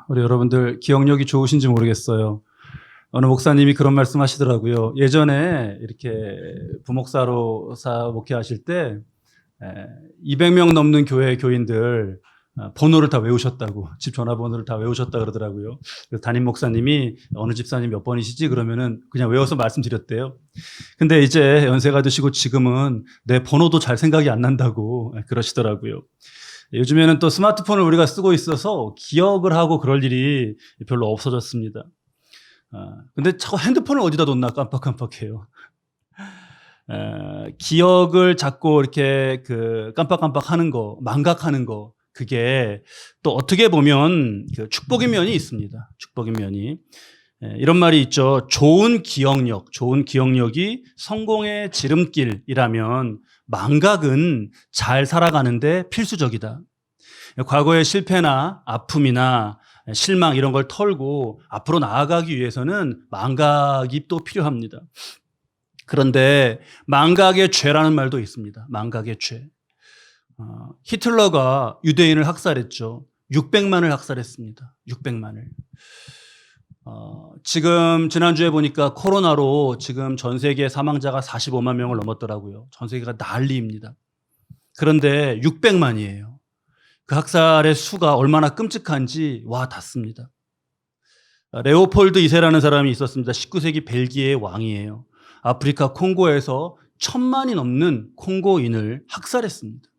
우리 여러분들 기억력이 좋으신지 모르겠어요. 어느 목사님이 그런 말씀 하시더라고요. 예전에 이렇게 부목사로 목회하실 때 200명 넘는 교회 교인들 번호를 다 외우셨다고, 집 전화번호를 다 외우셨다 그러더라고요. 그래서 담임 목사님이 어느 집사님 몇 번이시지? 그러면은 그냥 외워서 말씀드렸대요. 근데 이제 연세가 드시고 지금은 내 번호도 잘 생각이 안 난다고 그러시더라고요. 요즘에는 또 스마트폰을 우리가 쓰고 있어서 기억을 하고 그럴 일이 별로 없어졌습니다. 근데 자꾸 핸드폰을 어디다 뒀나 깜빡깜빡해요. 기억을 자꾸 이렇게 깜빡깜빡 하는 거, 망각하는 거, 그게 또 어떻게 보면 축복의 면이 있습니다. 축복의 면이. 이런 말이 있죠. 좋은 기억력이 성공의 지름길이라면 망각은 잘 살아가는데 필수적이다. 과거의 실패나 아픔이나 실망 이런 걸 털고 앞으로 나아가기 위해서는 망각이 또 필요합니다. 그런데 망각의 죄라는 말도 있습니다. 망각의 죄. 히틀러가 유대인을 학살했죠. 600만을 학살했습니다. 600만을. 지금 지난주에 보니까 코로나로 지금 전 세계 사망자가 45만 명을 넘었더라고요. 전 세계가 난리입니다. 그런데 600만이에요. 그 학살의 수가 얼마나 끔찍한지 와 닿습니다. 레오폴드 2세라는 사람이 있었습니다. 19세기 벨기에의 왕이에요. 아프리카 콩고에서 1000만이 넘는 콩고인을 학살했습니다.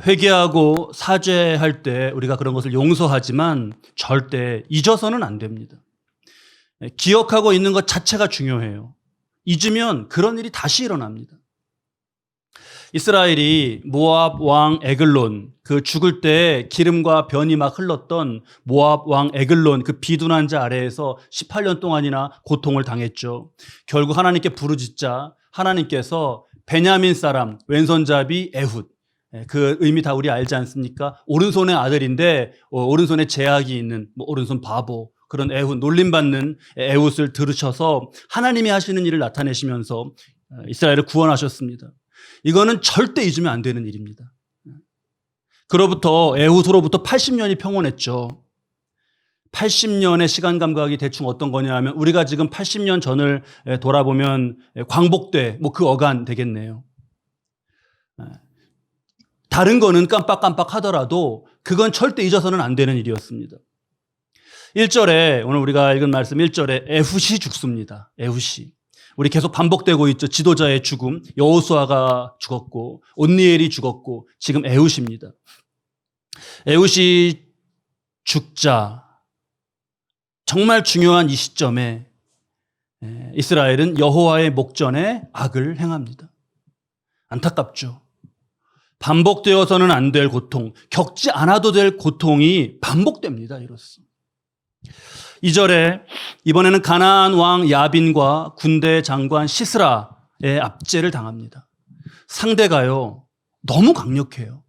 회개하고 사죄할 때 우리가 그런 것을 용서하지만 절대 잊어서는 안 됩니다. 기억하고 있는 것 자체가 중요해요. 잊으면 그런 일이 다시 일어납니다. 이스라엘이 모압 왕 에글론, 그 죽을 때 기름과 변이 막 흘렀던 모압 왕 에글론 그 비둔한 자 아래에서 18년 동안이나 고통을 당했죠. 결국 하나님께 부르짖자 하나님께서 베냐민 사람 왼손잡이 에훗, 그 의미 다 우리 알지 않습니까? 오른손의 아들인데 오른손에 제약이 있는 오른손 바보, 그런 에훗, 놀림받는 에훗을 들으셔서 하나님이 하시는 일을 나타내시면서 이스라엘을 구원하셨습니다. 이거는 절대 잊으면 안 되는 일입니다. 그로부터 에훗으로부터 80년이 평온했죠. 80년의 시간 감각이 대충 어떤 거냐 하면 우리가 지금 80년 전을 돌아보면 광복대 그 어간 되겠네요. 다른 거는 깜빡깜빡 하더라도 그건 절대 잊어서는 안 되는 일이었습니다. 1절에 오늘 우리가 읽은 말씀 1절에 에훗이 죽습니다. 에훗이. 우리 계속 반복되고 있죠. 지도자의 죽음. 여호수아가 죽었고 온니엘이 죽었고 지금 에훗입니다. 에훗이 죽자 정말 중요한 이 시점에 이스라엘은 여호와의 목전에 악을 행합니다. 안타깝죠. 반복되어서는 안 될 고통, 겪지 않아도 될 고통이 반복됩니다. 이로써. 2절에 이번에는 가나안 왕 야빈과 군대 장관 시스라의 압제를 당합니다. 상대가요 너무 강력해요.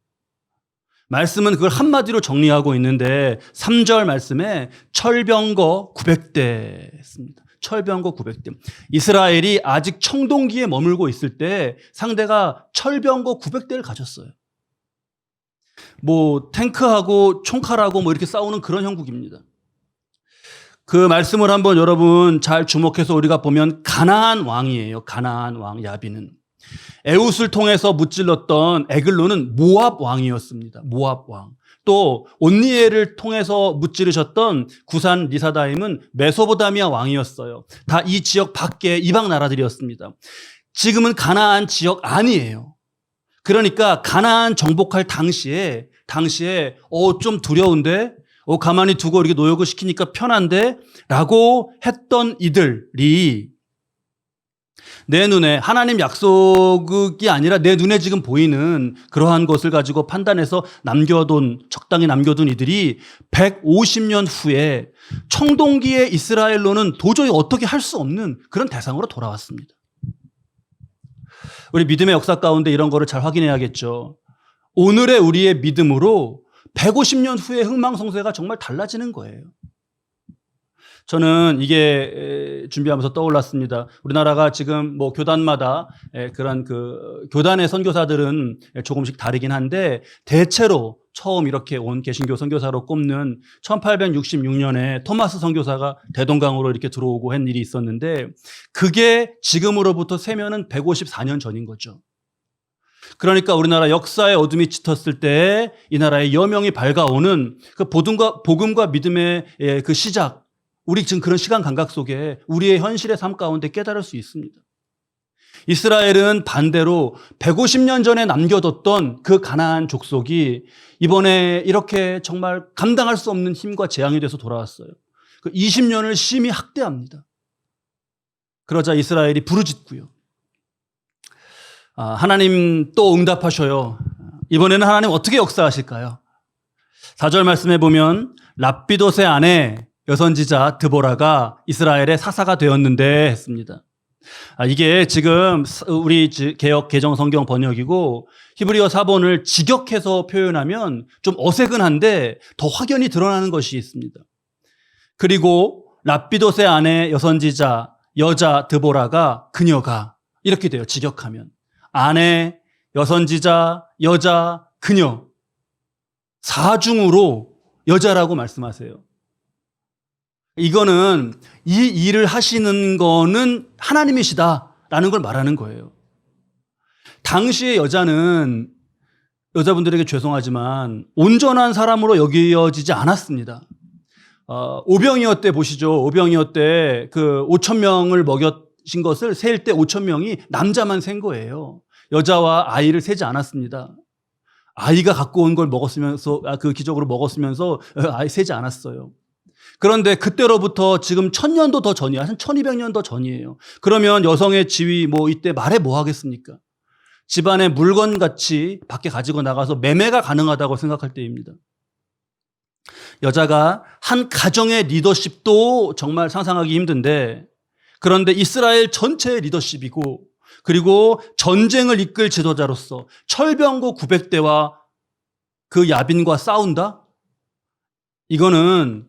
말씀은 그걸 한마디로 정리하고 있는데 3절 말씀에 철병거 900대였습니다. 철병거 900대. 이스라엘이 아직 청동기에 머물고 있을 때 상대가 철병거 900대를 가졌어요. 탱크하고 총칼하고 이렇게 싸우는 그런 형국입니다. 그 말씀을 한번 여러분 잘 주목해서 우리가 보면 가나안 왕이에요. 가나안 왕 야빈은. 에훗을 통해서 무찔렀던 에글론은 모압 왕이었습니다. 모압 왕. 또 온니엘을 통해서 무찌르셨던 구산 리사다임은 메소포타미아 왕이었어요. 다 이 지역 밖에 이방 나라들이었습니다. 지금은 가나안 지역 아니에요. 그러니까 가나안 정복할 당시에 좀 두려운데 가만히 두고 이렇게 노역을 시키니까 편한데 라고 했던 이들이 내 눈에 하나님 약속이 아니라 내 눈에 지금 보이는 그러한 것을 가지고 판단해서 적당히 남겨둔 이들이 150년 후에 청동기의 이스라엘로는 도저히 어떻게 할 수 없는 그런 대상으로 돌아왔습니다. 우리 믿음의 역사 가운데 이런 거를 잘 확인해야겠죠. 오늘의 우리의 믿음으로 150년 후에 흥망성쇠가 정말 달라지는 거예요. 저는 이게 준비하면서 떠올랐습니다. 우리나라가 지금 뭐 교단마다 그런 그 교단의 선교사들은 조금씩 다르긴 한데 대체로 처음 이렇게 온 개신교 선교사로 꼽는 1866년에 토마스 선교사가 대동강으로 이렇게 들어오고 한 일이 있었는데 그게 지금으로부터 세면은 154년 전인 거죠. 그러니까 우리나라 역사의 어둠이 짙었을 때 이 나라의 여명이 밝아오는 그 복음과 믿음의 그 시작, 우리 지금 그런 시간 감각 속에 우리의 현실의 삶 가운데 깨달을 수 있습니다. 이스라엘은 반대로 150년 전에 남겨뒀던 그 가나안 족속이 이번에 이렇게 정말 감당할 수 없는 힘과 재앙이 돼서 돌아왔어요. 그 20년을 심히 학대합니다. 그러자 이스라엘이 부르짖고요. 하나님 또 응답하셔요. 이번에는 하나님 어떻게 역사하실까요? 4절 말씀해 보면 랍비돗의 아내 여선지자 드보라가 이스라엘의 사사가 되었는데 했습니다. 이게 지금 우리 개역 개정 성경 번역이고 히브리어 사본을 직역해서 표현하면 좀 어색은 한데 더 확연히 드러나는 것이 있습니다. 그리고 랍비돗의 아내 여선지자 여자 드보라가 그녀가 이렇게 돼요. 직역하면 아내, 여선지자, 여자, 그녀 4중으로 여자라고 말씀하세요. 이거는 이 일을 하시는 거는 하나님이시다라는 걸 말하는 거예요. 당시의 여자는 여자분들에게 죄송하지만 온전한 사람으로 여겨지지 않았습니다. 오병이어 때 보시죠. 오병이어 때 그 5,000명을 먹여신 것을 셀 때 5,000명이 남자만 센 거예요. 여자와 아이를 세지 않았습니다. 아이가 갖고 온 걸 먹었으면서 그 기적으로 먹었으면서 아이 세지 않았어요. 그런데 그때로부터 지금 1000년도 더 전이야. 한 1200년 더 전이에요. 그러면 여성의 지위 뭐 이때 말해 뭐 하겠습니까? 집안의 물건같이 밖에 가지고 나가서 매매가 가능하다고 생각할 때입니다. 여자가 한 가정의 리더십도 정말 상상하기 힘든데 그런데 이스라엘 전체의 리더십이고 그리고 전쟁을 이끌 지도자로서 철병거 900대와 그 야빈과 싸운다? 이거는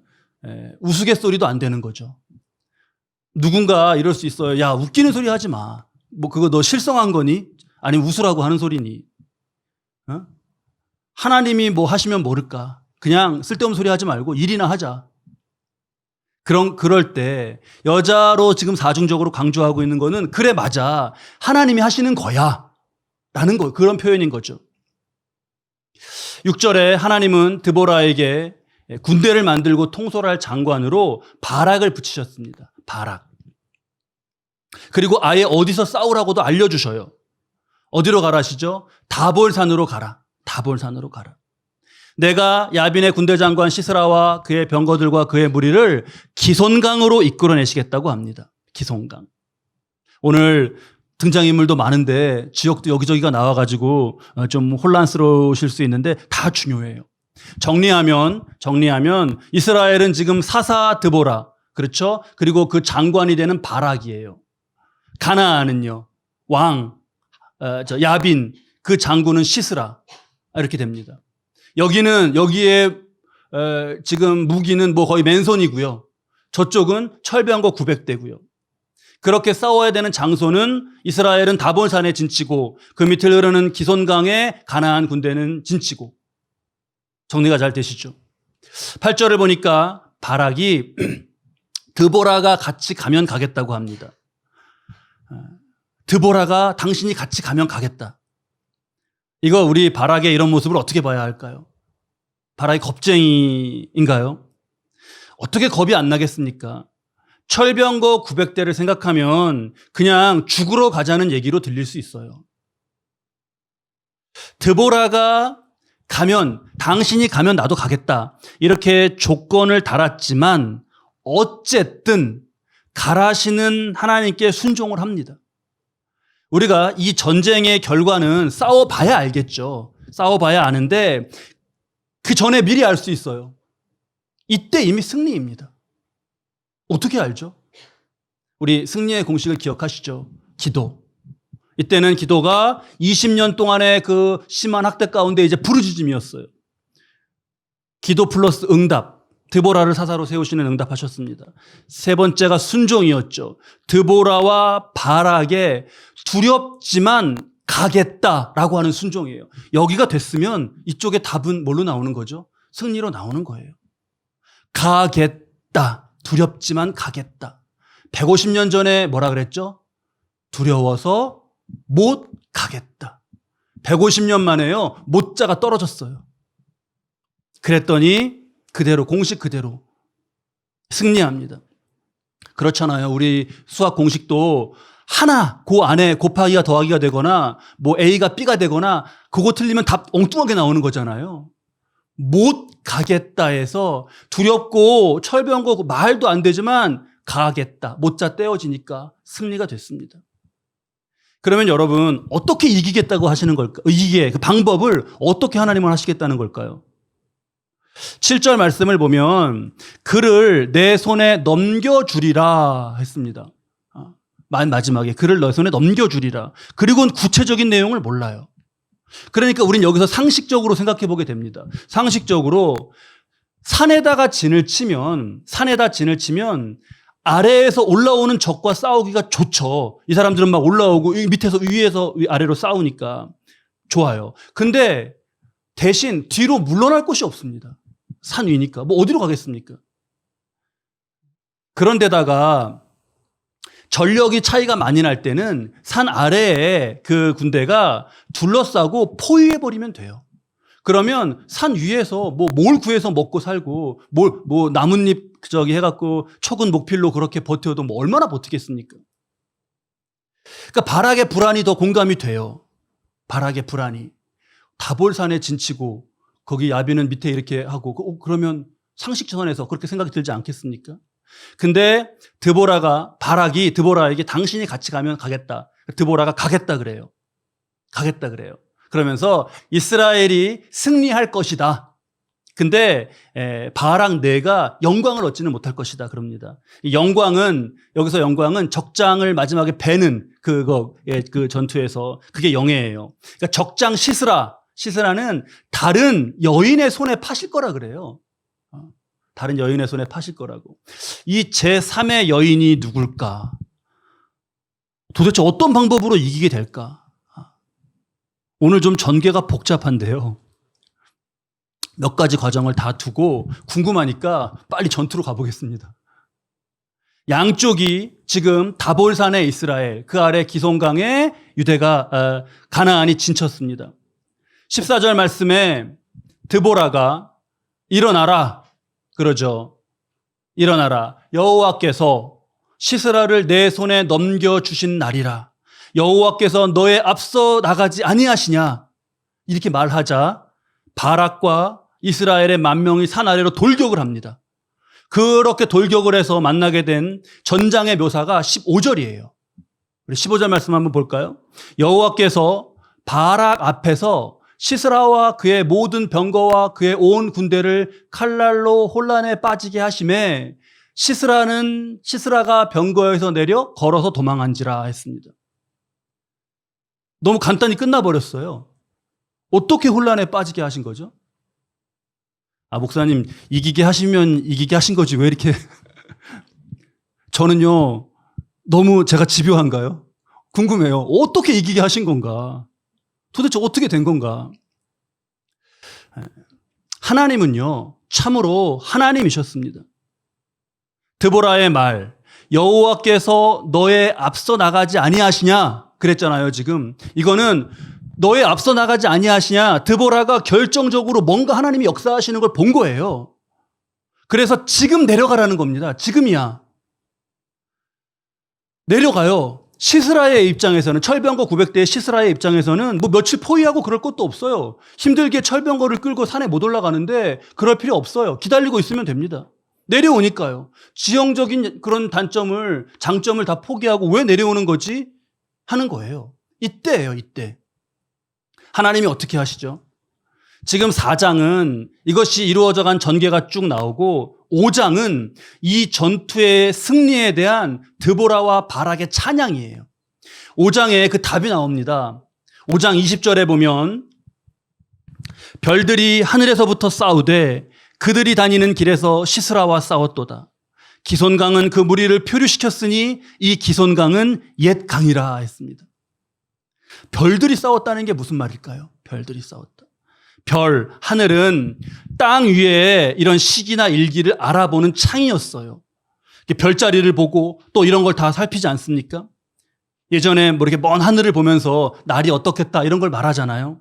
우스갯소리도 안 되는 거죠. 누군가 이럴 수 있어요. 야, 웃기는 소리 하지 마. 뭐 그거 너 실성한 거니? 아니 웃으라고 하는 소리니? 어? 하나님이 뭐 하시면 모를까? 그냥 쓸데없는 소리 하지 말고 일이나 하자. 그럴 때 여자로 지금 사중적으로 강조하고 있는 거는 그래 맞아. 하나님이 하시는 거야. 라는 거 그런 표현인 거죠. 6절에 하나님은 드보라에게 군대를 만들고 통솔할 장관으로 바락을 붙이셨습니다. 바락. 그리고 아예 어디서 싸우라고도 알려주셔요. 어디로 가라시죠? 다볼산으로 가라. 다볼산으로 가라. 내가 야빈의 군대 장관 시스라와 그의 병거들과 그의 무리를 기손강으로 이끌어내시겠다고 합니다. 기손강. 오늘 등장인물도 많은데 지역도 여기저기가 나와가지고 좀 혼란스러우실 수 있는데 다 중요해요. 정리하면 이스라엘은 지금 사사 드보라, 그렇죠? 그리고 그 장관이 되는 바락이에요. 가나안은요, 야빈, 그 장군은 시스라. 이렇게 됩니다. 여기에 지금 무기는 뭐 거의 맨손이고요. 저쪽은 철병거 900대고요. 그렇게 싸워야 되는 장소는 이스라엘은 다볼산에 진치고 그 밑을 흐르는 기손강에 가나안 군대는 진치고. 정리가 잘 되시죠? 8절을 보니까 바락이 드보라가 같이 가면 가겠다고 합니다. 드보라가 당신이 같이 가면 가겠다. 이거 우리 바락의 이런 모습을 어떻게 봐야 할까요? 바락이 겁쟁이인가요? 어떻게 겁이 안 나겠습니까? 철병거 900대를 생각하면 그냥 죽으러 가자는 얘기로 들릴 수 있어요. 드보라가 가면, 당신이 가면 나도 가겠다. 이렇게 조건을 달았지만 어쨌든 가라시는 하나님께 순종을 합니다. 우리가 이 전쟁의 결과는 싸워봐야 알겠죠. 싸워봐야 아는데 그 전에 미리 알 수 있어요. 이때 이미 승리입니다. 어떻게 알죠? 우리 승리의 공식을 기억하시죠? 기도. 이때는 기도가 20년 동안의 그 심한 학대 가운데 이제 부르짖음이었어요. 기도 플러스 응답. 드보라를 사사로 세우시는 응답하셨습니다. 세 번째가 순종이었죠. 드보라와 바락의 두렵지만 가겠다라고 하는 순종이에요. 여기가 됐으면 이쪽의 답은 뭘로 나오는 거죠? 승리로 나오는 거예요. 가겠다. 두렵지만 가겠다. 150년 전에 뭐라 그랬죠? 두려워서 못 가겠다. 150년 만에요. 못자가 떨어졌어요. 그랬더니 그대로 공식 그대로 승리합니다. 그렇잖아요. 우리 수학 공식도 하나 그 안에 곱하기가 더하기가 되거나 뭐 A가 B가 되거나 그거 틀리면 답 엉뚱하게 나오는 거잖아요. 못 가겠다 해서 두렵고 철병거고 말도 안 되지만 가겠다. 못자 떼어지니까 승리가 됐습니다. 그러면 여러분 어떻게 이기겠다고 하시는 걸까? 이게 그 방법을 어떻게 하나님은 하시겠다는 걸까요? 7절 말씀을 보면 그를 내 손에 넘겨주리라 했습니다. 마지막에 그를 내 손에 넘겨주리라. 그리고는 구체적인 내용을 몰라요. 그러니까 우린 여기서 상식적으로 생각해 보게 됩니다. 상식적으로 산에다 진을 치면 아래에서 올라오는 적과 싸우기가 좋죠. 이 사람들은 막 올라오고 밑에서 위에서 아래로 싸우니까 좋아요. 근데 대신 뒤로 물러날 곳이 없습니다. 산 위니까. 뭐 어디로 가겠습니까? 그런데다가 전력이 차이가 많이 날 때는 산 아래에 그 군대가 둘러싸고 포위해버리면 돼요. 그러면 산 위에서 뭘 구해서 먹고 살고 나뭇잎 해갖고 초근 목필로 그렇게 버텨도 얼마나 버티겠습니까? 그러니까 바락의 불안이 더 공감이 돼요. 바락의 불안이. 다볼산에 진치고 거기 야비는 밑에 이렇게 하고 그러면 상식선에서 그렇게 생각이 들지 않겠습니까? 근데 바락이 드보라에게 당신이 같이 가면 가겠다. 드보라가 가겠다 그래요. 가겠다 그래요. 그러면서 이스라엘이 승리할 것이다. 근데 바락 내가 영광을 얻지는 못할 것이다 그럽니다. 여기서 영광은 적장을 마지막에 베는 그 전투에서 그게 영예예요. 그러니까 적장 시스라는 다른 여인의 손에 파실 거라 그래요. 다른 여인의 손에 파실 거라고. 이 제3의 여인이 누굴까? 도대체 어떤 방법으로 이기게 될까? 오늘 좀 전개가 복잡한데요. 몇 가지 과정을 다 두고 궁금하니까 빨리 전투로 가보겠습니다. 양쪽이 지금 다볼산의 이스라엘, 그 아래 기송강에 유대가 가나안이 진쳤습니다. 14절 말씀에 드보라가 일어나라 그러죠. 일어나라. 여호와께서 시스라를 내 손에 넘겨주신 날이라. 여호와께서 너의 앞서 나가지 아니하시냐. 이렇게 말하자 바락과 이스라엘의 만명이 산 아래로 돌격을 합니다. 그렇게 돌격을 해서 만나게 된 전장의 묘사가 15절이에요. 15절 말씀 한번 볼까요? 여호와께서 바락 앞에서 시스라와 그의 모든 병거와 그의 온 군대를 칼날로 혼란에 빠지게 하심에 시스라가 병거에서 내려 걸어서 도망한지라 했습니다. 너무 간단히 끝나버렸어요. 어떻게 혼란에 빠지게 하신 거죠? 목사님 이기게 하시면 이기게 하신 거지 왜 이렇게 저는요 너무 제가 집요한가요? 궁금해요. 어떻게 이기게 하신 건가? 도대체 어떻게 된 건가? 하나님은요 참으로 하나님이셨습니다. 드보라의 말 여호와께서 너의 앞서 나가지 아니하시냐 그랬잖아요. 지금 이거는 너의 앞서 나가지 아니하시냐. 드보라가 결정적으로 뭔가 하나님이 역사하시는 걸 본 거예요. 그래서 지금 내려가라는 겁니다. 지금이야. 내려가요. 시스라의 입장에서는 철병거 900대의 시스라의 입장에서는 며칠 포위하고 그럴 것도 없어요. 힘들게 철병거를 끌고 산에 못 올라가는데 그럴 필요 없어요. 기다리고 있으면 됩니다. 내려오니까요. 지형적인 그런 장점을 다 포기하고 왜 내려오는 거지? 하는 거예요. 이때예요, 이때. 하나님이 어떻게 하시죠? 지금 4장은 이것이 이루어져간 전개가 쭉 나오고 5장은 이 전투의 승리에 대한 드보라와 바락의 찬양이에요. 5장에 그 답이 나옵니다. 5장 20절에 보면 별들이 하늘에서부터 싸우되 그들이 다니는 길에서 시스라와 싸웠도다. 기손강은 그 무리를 표류시켰으니 이 기손강은 옛 강이라 했습니다. 별들이 싸웠다는 게 무슨 말일까요? 별들이 싸웠다. 별, 하늘은 땅 위에 이런 시기나 일기를 알아보는 창이었어요. 별자리를 보고 또 이런 걸 다 살피지 않습니까? 예전에 뭐 이렇게 먼 하늘을 보면서 날이 어떻겠다 이런 걸 말하잖아요.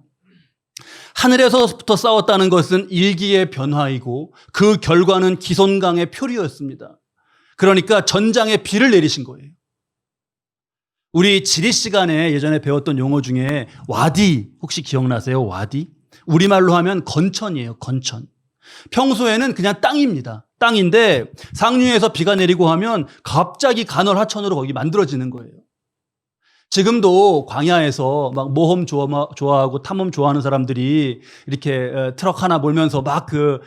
하늘에서부터 싸웠다는 것은 일기의 변화이고 그 결과는 기손강의 표류였습니다. 그러니까 전장에 비를 내리신 거예요. 우리 지리 시간에 예전에 배웠던 용어 중에 와디 혹시 기억나세요? 와디? 우리말로 하면 건천이에요. 건천. 평소에는 그냥 땅입니다. 땅인데 상류에서 비가 내리고 하면 갑자기 간헐하천으로 거기 만들어지는 거예요. 지금도 광야에서 막 모험 좋아하고 탐험 좋아하는 사람들이 이렇게 트럭 하나 몰면서 막 그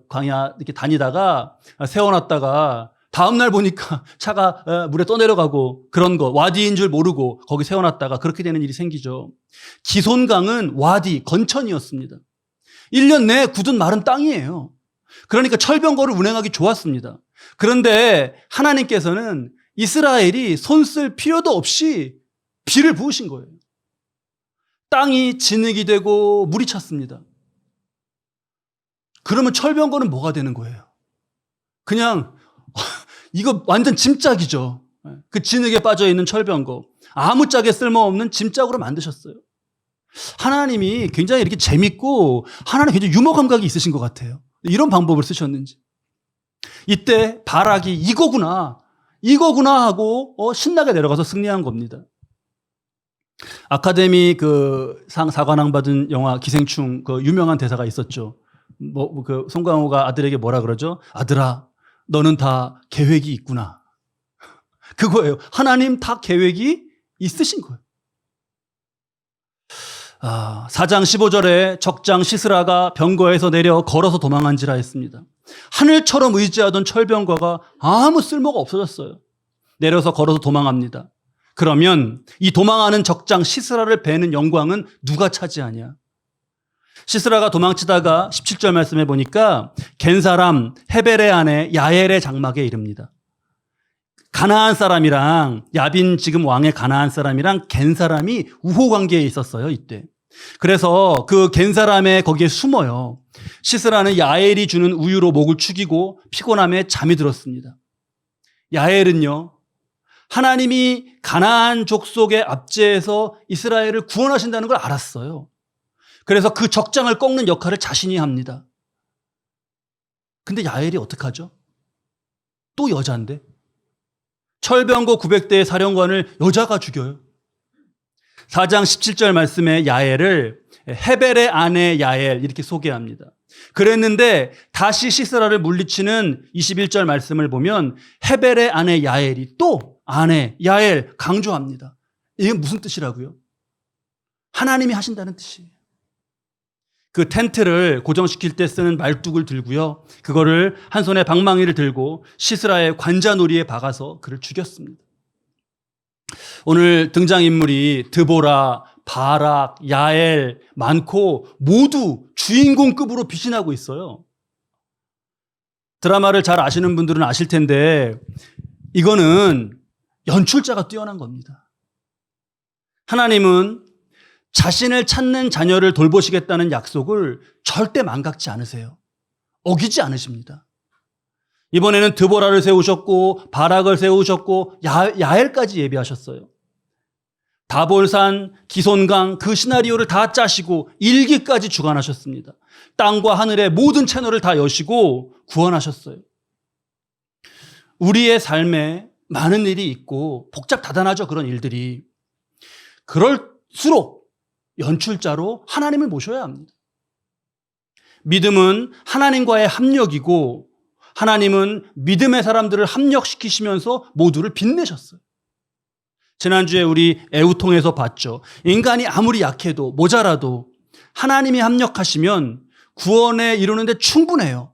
광야 이렇게 다니다가 세워놨다가 다음날 보니까 차가 물에 떠내려가고 그런 거 와디인 줄 모르고 거기 세워놨다가 그렇게 되는 일이 생기죠. 기손강은 와디, 건천이었습니다. 1년 내에 굳은 마른 땅이에요. 그러니까 철병거를 운행하기 좋았습니다. 그런데 하나님께서는 이스라엘이 손 쓸 필요도 없이 비를 부으신 거예요. 땅이 진흙이 되고 물이 찼습니다. 그러면 철병거는 뭐가 되는 거예요? 그냥 이거 완전 짐짝이죠. 그 진흙에 빠져있는 철병거. 아무짝에 쓸모없는 짐짝으로 만드셨어요. 하나님이 굉장히 이렇게 재밌고 하나님 굉장히 유머 감각이 있으신 것 같아요. 이런 방법을 쓰셨는지. 이때 바락이 이거구나 하고 신나게 내려가서 승리한 겁니다. 아카데미 그 사관왕 받은 영화 기생충 그 유명한 대사가 있었죠. 그 송강호가 아들에게 뭐라 그러죠? 아들아, 너는 다 계획이 있구나. 그거예요. 하나님 다 계획이 있으신 거예요. 4장 15절에 적장 시스라가 병거에서 내려 걸어서 도망한지라 했습니다. 하늘처럼 의지하던 철병거가 아무 쓸모가 없어졌어요. 내려서 걸어서 도망합니다. 그러면 이 도망하는 적장 시스라를 베는 영광은 누가 차지하냐? 시스라가 도망치다가 17절 말씀해 보니까 겐 사람 헤벨의 아내 야엘의 장막에 이릅니다. 가나안 사람이랑 야빈 지금 왕의 가나안 사람이랑 겐 사람이 우호 관계에 있었어요, 이때. 그래서 그 겐 사람의 거기에 숨어요. 시스라는 야엘이 주는 우유로 목을 축이고 피곤함에 잠이 들었습니다. 야엘은요, 하나님이 가나안 족속의 압제에서 이스라엘을 구원하신다는 걸 알았어요. 그래서 그 적장을 꺾는 역할을 자신이 합니다. 근데 야엘이 어떡하죠? 또 여자인데? 철병거 900대의 사령관을 여자가 죽여요. 4장 17절 말씀에 야엘을 헤벨의 아내 야엘 이렇게 소개합니다. 그랬는데 다시 시스라를 물리치는 21절 말씀을 보면 헤벨의 아내 야엘이 또 아내 야엘 강조합니다. 이게 무슨 뜻이라고요? 하나님이 하신다는 뜻이에요. 그 텐트를 고정시킬 때 쓰는 말뚝을 들고요. 그거를 한 손에 방망이를 들고 시스라의 관자놀이에 박아서 그를 죽였습니다. 오늘 등장인물이 드보라, 바락, 야엘 많고 모두 주인공급으로 빛이 나고 있어요. 드라마를 잘 아시는 분들은 아실 텐데 이거는 연출자가 뛰어난 겁니다. 하나님은 자신을 찾는 자녀를 돌보시겠다는 약속을 절대 망각지 않으세요. 어기지 않으십니다. 이번에는 드보라를 세우셨고 바락을 세우셨고 야엘까지 예비하셨어요. 다볼산, 기손강 그 시나리오를 다 짜시고 일기까지 주관하셨습니다. 땅과 하늘의 모든 채널을 다 여시고 구원하셨어요. 우리의 삶에 많은 일이 있고 복잡다단하죠, 그런 일들이. 그럴수록 연출자로 하나님을 모셔야 합니다. 믿음은 하나님과의 합력이고 하나님은 믿음의 사람들을 합력시키시면서 모두를 빛내셨어요. 지난주에 우리 애우통에서 봤죠. 인간이 아무리 약해도 모자라도 하나님이 합력하시면 구원에 이루는데 충분해요.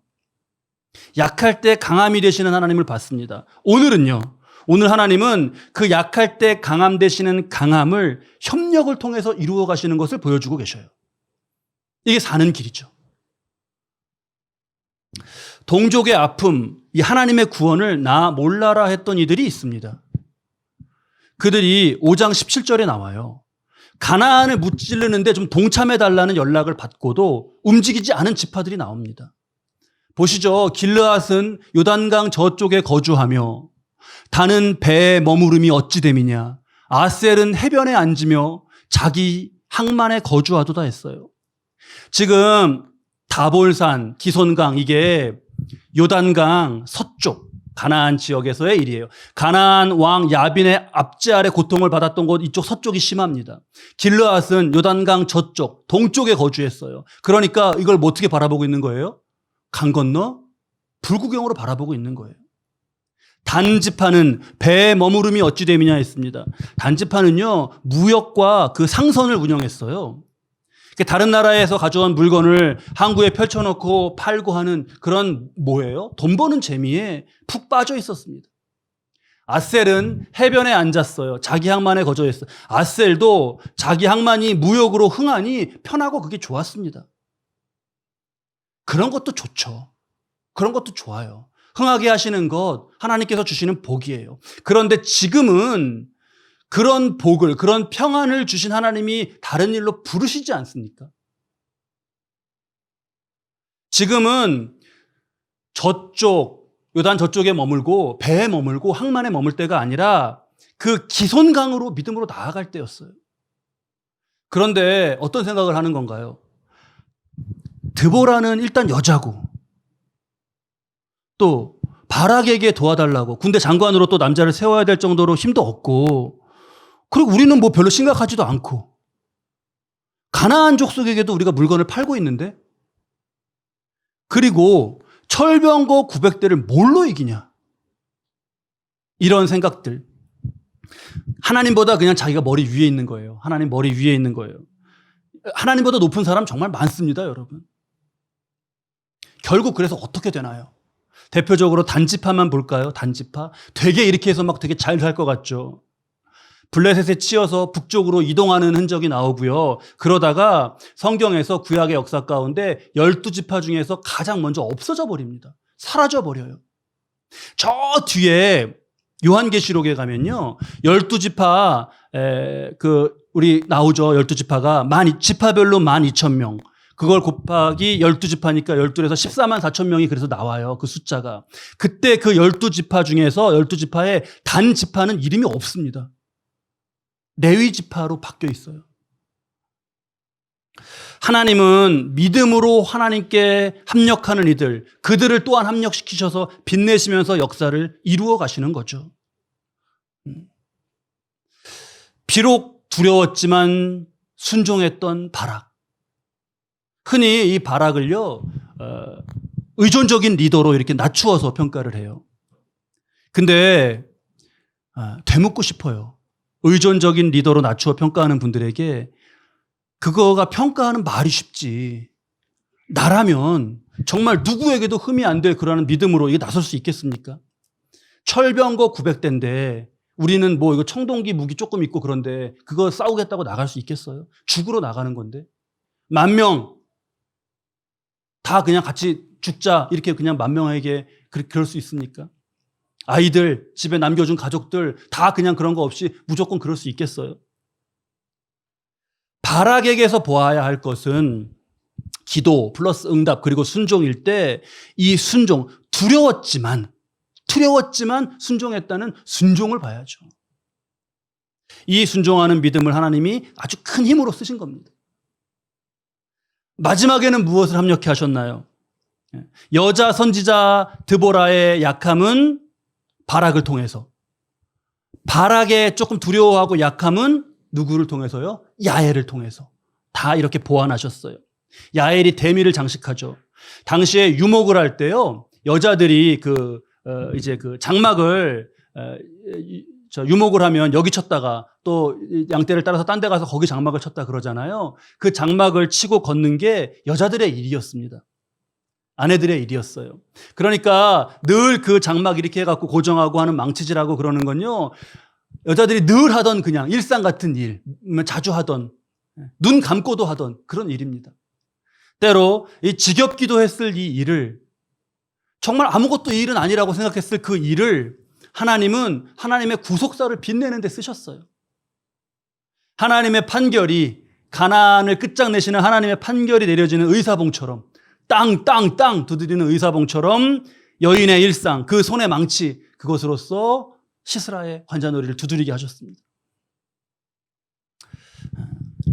약할 때 강함이 되시는 하나님을 봤습니다. 오늘 하나님은 그 약할 때 강함 되시는 강함을 협력을 통해서 이루어 가시는 것을 보여주고 계셔요. 이게 사는 길이죠. 동족의 아픔, 이 하나님의 구원을 나 몰라라 했던 이들이 있습니다. 그들이 5장 17절에 나와요. 가나안을 무찌르는데 좀 동참해달라는 연락을 받고도 움직이지 않은 지파들이 나옵니다. 보시죠. 길르앗은 요단강 저쪽에 거주하며 다는 배에 머무름이 어찌 됨이냐. 아셀은 해변에 앉으며 자기 항만에 거주하도다 했어요. 지금 다볼산, 기손강 이게 요단강 서쪽 가나안 지역에서의 일이에요. 가나안 왕 야빈의 압제 아래 고통을 받았던 곳 이쪽 서쪽이 심합니다. 길르앗은 요단강 저쪽 동쪽에 거주했어요. 그러니까 이걸 뭐 어떻게 바라보고 있는 거예요? 강 건너 불구경으로 바라보고 있는 거예요. 단지파는 배에 머무름이 어찌 됨이냐 했습니다. 단지파는요 무역과 그 상선을 운영했어요. 다른 나라에서 가져온 물건을 항구에 펼쳐놓고 팔고 하는 그런 뭐예요? 돈 버는 재미에 푹 빠져 있었습니다. 아셀은 해변에 앉았어요. 자기 항만에 거주했어요. 아셀도 자기 항만이 무역으로 흥하니 편하고 그게 좋았습니다. 그런 것도 좋죠. 그런 것도 좋아요. 흥하게 하시는 것 하나님께서 주시는 복이에요. 그런데 지금은 그런 복을, 그런 평안을 주신 하나님이 다른 일로 부르시지 않습니까? 지금은 저쪽, 요단 저쪽에 머물고 배에 머물고 항만에 머물 때가 아니라 그 기손강으로 믿음으로 나아갈 때였어요. 그런데 어떤 생각을 하는 건가요? 드보라는 일단 여자고 또 바락에게 도와달라고 군대 장관으로 또 남자를 세워야 될 정도로 힘도 없고 그리고 우리는 뭐 별로 심각하지도 않고 가나안 족속에게도 우리가 물건을 팔고 있는데 그리고 철병거 900대를 뭘로 이기냐 이런 생각들 하나님보다 그냥 자기가 머리 위에 있는 거예요. 하나님 머리 위에 있는 거예요. 하나님보다 높은 사람 정말 많습니다, 여러분. 결국 그래서 어떻게 되나요? 대표적으로 단지파만 볼까요? 단지파 되게 이렇게 해서 막 되게 잘 살 것 같죠. 블레셋에 치여서 북쪽으로 이동하는 흔적이 나오고요. 그러다가 성경에서 구약의 역사 가운데 12지파 중에서 가장 먼저 없어져 버립니다. 사라져 버려요. 저 뒤에 요한계시록에 가면요. 12지파 우리 나오죠. 12지파가 지파별로 12,000명. 그걸 곱하기 12지파니까 12에서 14만 4천 명이 그래서 나와요. 그 숫자가. 그때 그 12지파 중에서 12지파의 단 지파는 이름이 없습니다. 레위 지파로 바뀌어 있어요. 하나님은 믿음으로 하나님께 합력하는 이들, 그들을 또한 합력시키셔서 빛내시면서 역사를 이루어 가시는 거죠. 비록 두려웠지만 순종했던 바락. 흔히 이 바락을요, 의존적인 리더로 이렇게 낮추어서 평가를 해요. 근데 되묻고 싶어요. 의존적인 리더로 낮추어 평가하는 분들에게 그거가 평가하는 말이 쉽지. 나라면 정말 누구에게도 흠이 안 될 그러한 믿음으로 이게 나설 수 있겠습니까? 철병거 900대인데 우리는 뭐 이거 청동기 무기 조금 있고 그런데 그거 싸우겠다고 나갈 수 있겠어요? 죽으러 나가는 건데. 10,000명 다 그냥 같이 죽자 이렇게 그냥 10,000명에게 그럴 수 있습니까? 아이들, 집에 남겨준 가족들 다 그냥 그런 거 없이 무조건 그럴 수 있겠어요? 바락에게서 보아야 할 것은 기도 플러스 응답 그리고 순종일 때 이 순종, 두려웠지만 순종했다는 순종을 봐야죠. 이 순종하는 믿음을 하나님이 아주 큰 힘으로 쓰신 겁니다. 마지막에는 무엇을 합력해 하셨나요? 여자 선지자 드보라의 약함은 바락을 통해서, 바락의 조금 두려워하고 약함은 누구를 통해서요? 야엘을 통해서 다 이렇게 보완하셨어요. 야엘이 대미를 장식하죠. 당시에 유목을 할 때요, 여자들이 이제 장막을 유목을 하면 여기 쳤다가 또 양떼를 따라서 딴 데 가서 거기 장막을 쳤다 그러잖아요. 그 장막을 치고 걷는 게 여자들의 일이었습니다. 아내들의 일이었어요. 그러니까 늘 그 장막 이렇게 해갖고 고정하고 하는 망치질하고 그러는 건요, 여자들이 늘 하던 그냥 일상 같은 일, 자주 하던, 눈 감고도 하던 그런 일입니다. 때로 이 지겹기도 했을 이 일을 정말 아무것도 이 일은 아니라고 생각했을 그 일을 하나님은 하나님의 구속사를 빛내는 데 쓰셨어요. 하나님의 판결이, 가나안을 끝장내시는 하나님의 판결이 내려지는 의사봉처럼, 땅 두드리는 의사봉처럼 여인의 일상, 그 손의 망치, 그것으로써 시스라의 관자놀이를 두드리게 하셨습니다.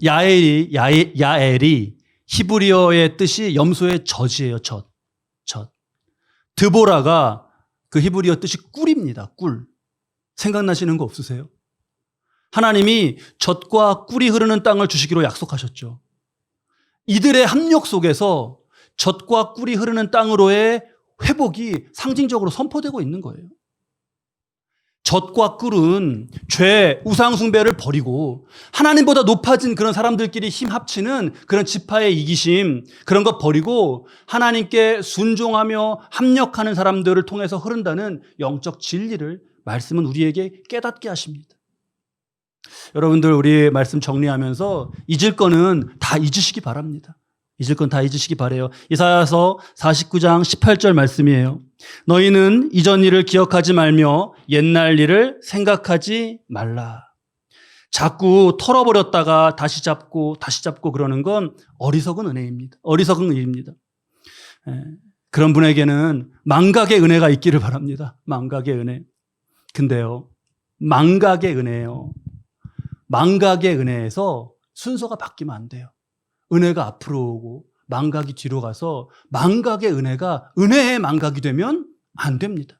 야엘이 히브리어의 뜻이 염소의 젖이에요. 젖. 드보라가 그 히브리어 뜻이 꿀입니다. 꿀. 생각나시는 거 없으세요? 하나님이 젖과 꿀이 흐르는 땅을 주시기로 약속하셨죠. 이들의 합력 속에서 젖과 꿀이 흐르는 땅으로의 회복이 상징적으로 선포되고 있는 거예요. 젖과 꿀은 죄, 우상 숭배를 버리고 하나님보다 높아진 그런 사람들끼리 힘 합치는 그런 지파의 이기심, 그런 것 버리고 하나님께 순종하며 합력하는 사람들을 통해서 흐른다는 영적 진리를 말씀은 우리에게 깨닫게 하십니다. 여러분들, 우리 말씀 정리하면서 잊을 거는 다 잊으시기 바랍니다. 잊을 건 다 잊으시기 바라요. 이사야서 49장 18절 말씀이에요. 너희는 이전 일을 기억하지 말며 옛날 일을 생각하지 말라. 자꾸 털어버렸다가 다시 잡고 그러는 건 어리석은 은혜입니다. 어리석은 일입니다. 그런 분에게는 망각의 은혜가 있기를 바랍니다. 망각의 은혜. 근데요, 망각의 은혜예요. 망각의 은혜에서 순서가 바뀌면 안 돼요. 은혜가 앞으로 오고 망각이 뒤로 가서 망각의 은혜가 은혜의 망각이 되면 안 됩니다.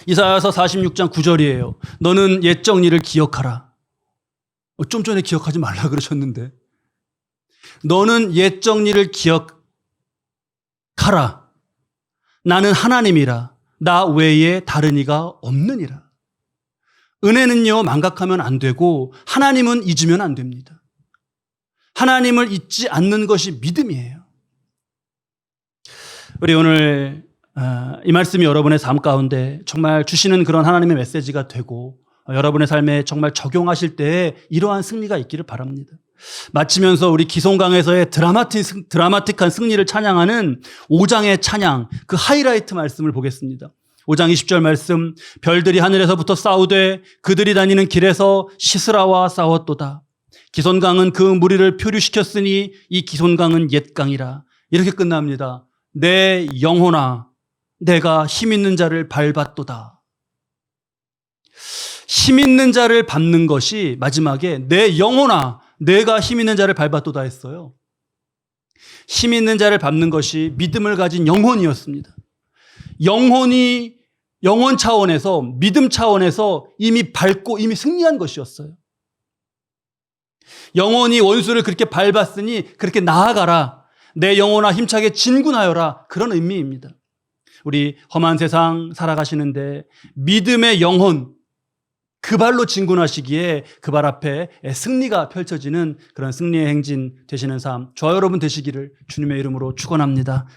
이사야서 46장 9절이에요. 너는 옛적 일을 기억하라. 좀 전에 기억하지 말라 그러셨는데. 너는 옛적 일을 기억하라. 나는 하나님이라. 나 외에 다른 이가 없느니라. 은혜는요, 망각하면 안 되고 하나님은 잊으면 안 됩니다. 하나님을 잊지 않는 것이 믿음이에요. 우리 오늘 이 말씀이 여러분의 삶 가운데 정말 주시는 그런 하나님의 메시지가 되고 여러분의 삶에 정말 적용하실 때에 이러한 승리가 있기를 바랍니다. 마치면서 우리 기송강에서의 드라마틱한 승리를 찬양하는 5장의 찬양, 그 하이라이트 말씀을 보겠습니다. 5장 20절 말씀, 별들이 하늘에서부터 싸우되 그들이 다니는 길에서 시스라와 싸웠도다. 기손강은 그 무리를 표류시켰으니 이 기손강은 옛강이라. 이렇게 끝납니다. 내 영혼아, 내가 힘있는 자를 밟았도다. 힘있는 자를 밟는 것이 마지막에 내 영혼아, 내가 힘있는 자를 밟았도다 했어요. 힘있는 자를 밟는 것이 믿음을 가진 영혼이었습니다. 영혼 차원에서, 믿음 차원에서 이미 밟고 이미 승리한 것이었어요. 영혼이 원수를 그렇게 밟았으니 그렇게 나아가라. 내 영혼아 힘차게 진군하여라. 그런 의미입니다. 우리 험한 세상 살아가시는데 믿음의 영혼, 그 발로 진군하시기에 그 발 앞에 승리가 펼쳐지는 그런 승리의 행진 되시는 삶, 저와 여러분 되시기를 주님의 이름으로 축원합니다.